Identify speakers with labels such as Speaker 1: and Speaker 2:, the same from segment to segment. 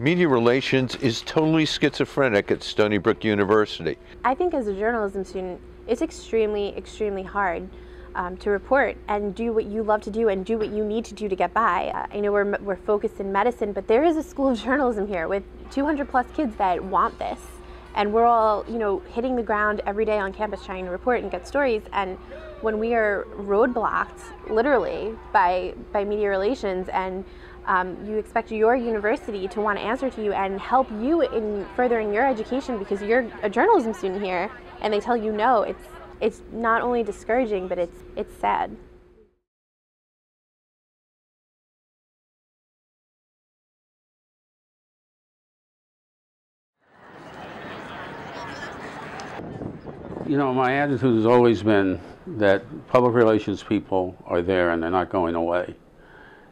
Speaker 1: Media relations is totally schizophrenic at Stony Brook University.
Speaker 2: I think as a journalism student, it's extremely, extremely hard to report and do what you love to do and do what you need to do to get by. I know we're focused in medicine, but there is a school of journalism here with 200 plus kids that want this. And we're all, hitting the ground every day on campus trying to report and get stories. And when we are roadblocked, literally, by media relations, and you expect your university to want to answer to you and help you in furthering your education because you're a journalism student here, and they tell you no, it's not only discouraging, but it's sad.
Speaker 3: My attitude has always been that public relations people are there and they're not going away.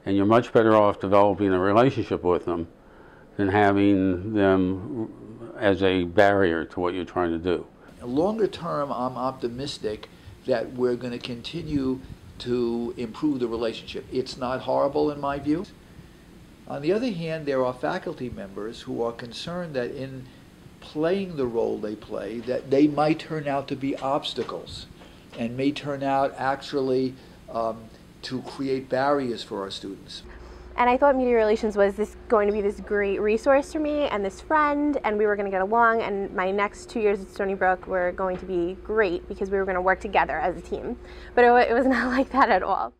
Speaker 3: And you're much better off developing a relationship with them than having them as a barrier to what you're trying to do.
Speaker 4: Longer term, I'm optimistic that we're going to continue to improve the relationship. It's not horrible in my view. On the other hand, there are faculty members who are concerned that in playing the role they play, that they might turn out to be obstacles and may turn out actually to create barriers for our students.
Speaker 2: And I thought media relations was going to be this great resource for me and this friend, and we were going to get along, and my next 2 years at Stony Brook were going to be great because we were going to work together as a team. But it was not like that at all.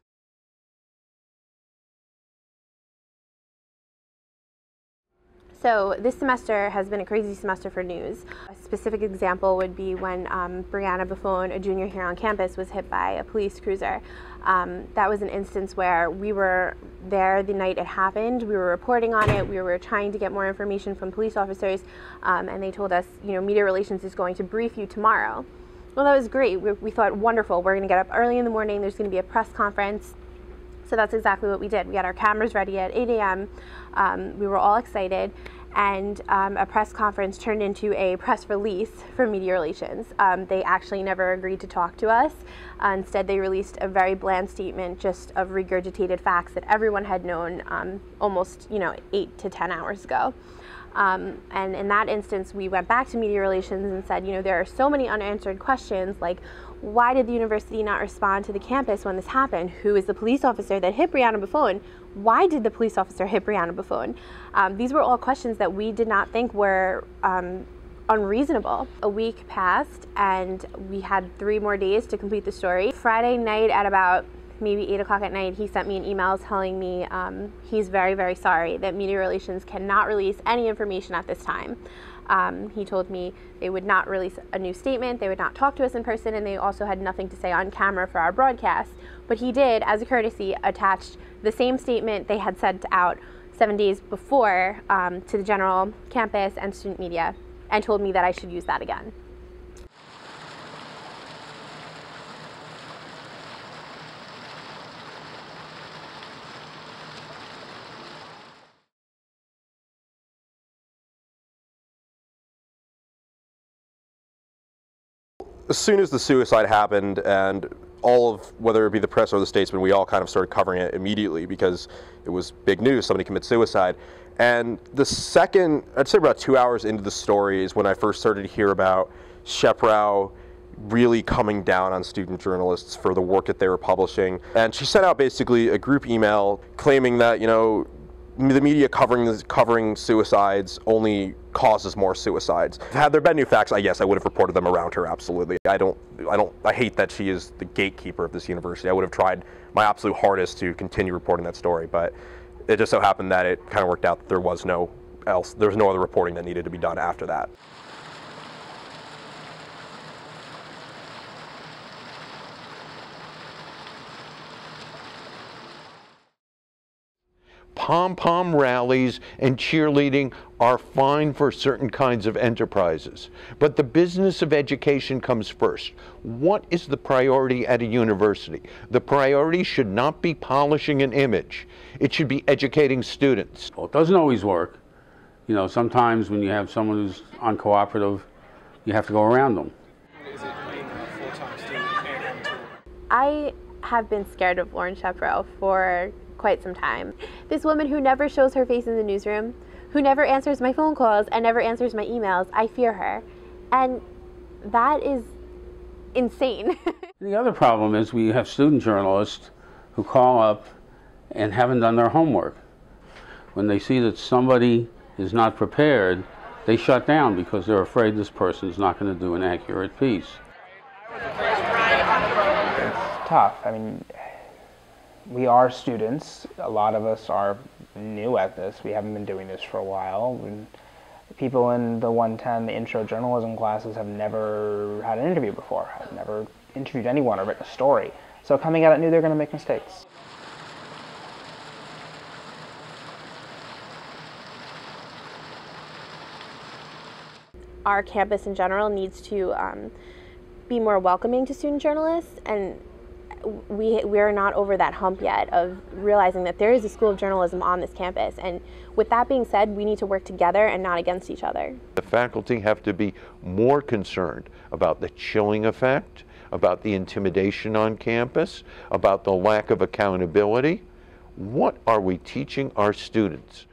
Speaker 2: So this semester has been a crazy semester for news. A specific example would be when Brianna Buffone, a junior here on campus, was hit by a police cruiser. That was an instance where we were there the night it happened. We were reporting on it. We were trying to get more information from police officers, and they told us, media relations is going to brief you tomorrow. Well, that was great. We thought, wonderful. We're going to get up early in the morning. There's going to be a press conference. So that's exactly what we did. We had our cameras ready at 8 a.m. We were all excited, and a press conference turned into a press release for media relations. They actually never agreed to talk to us. Instead, they released a very bland statement just of regurgitated facts that everyone had known almost 8 to 10 hours ago. And in that instance, we went back to media relations and said, there are so many unanswered questions, like why did the university not respond to the campus when this happened? Who is the police officer that hit Brianna Buffone? Why did the police officer hit Brianna Buffone? These were all questions that we did not think were unreasonable. A week passed and we had 3 more days to complete the story. Friday night at about maybe 8 o'clock at night, he sent me an email telling me he's very, very sorry that media relations cannot release any information at this time. He told me they would not release a new statement, they would not talk to us in person, and they also had nothing to say on camera for our broadcast. But he did, as a courtesy, attach the same statement they had sent out 7 days before to the general campus and student media, and told me that I should use that again.
Speaker 5: As soon as the suicide happened, and all of, whether it be the press or the statesman, we all kind of started covering it immediately because it was big news, somebody commits suicide. And the second, I'd say about 2 hours into the story is when I first started to hear about Shep Rao really coming down on student journalists for the work that they were publishing. And she sent out basically a group email claiming that, the media covering suicides only causes more suicides. Had there been new facts, I guess I would have reported them around her, absolutely. I hate that she is the gatekeeper of this university. I would have tried my absolute hardest to continue reporting that story, but it just so happened that it kind of worked out that there was no other reporting that needed to be done after that.
Speaker 1: Pom-pom rallies and cheerleading are fine for certain kinds of enterprises, but the business of education comes first. What is the priority at a university? The priority should not be polishing an image. It should be educating students.
Speaker 3: Well, it doesn't always work. Sometimes when you have someone who's uncooperative, you have to go around them.
Speaker 6: Is it being a full-time student?
Speaker 2: I have been scared of Lauren Shep Rao for quite some time. This woman who never shows her face in the newsroom, who never answers my phone calls and never answers my emails. I fear her. And that is insane.
Speaker 3: The other problem is we have student journalists who call up and haven't done their homework. When they see that somebody is not prepared, they shut down because they're afraid this person is not going to do an accurate piece.
Speaker 6: It's tough. I mean, we are students. A lot of us are new at this. We haven't been doing this for a while. People in the 110, the intro journalism classes, have never had an interview before, have never interviewed anyone or written a story. So coming at it new, they're going to make mistakes.
Speaker 2: Our campus in general needs to be more welcoming to student journalists, and we're not over that hump yet of realizing that there is a school of journalism on this campus. And with that being said, we need to work together and not against each other.
Speaker 1: The faculty have to be more concerned about the chilling effect, about the intimidation on campus, about the lack of accountability. What are we teaching our students?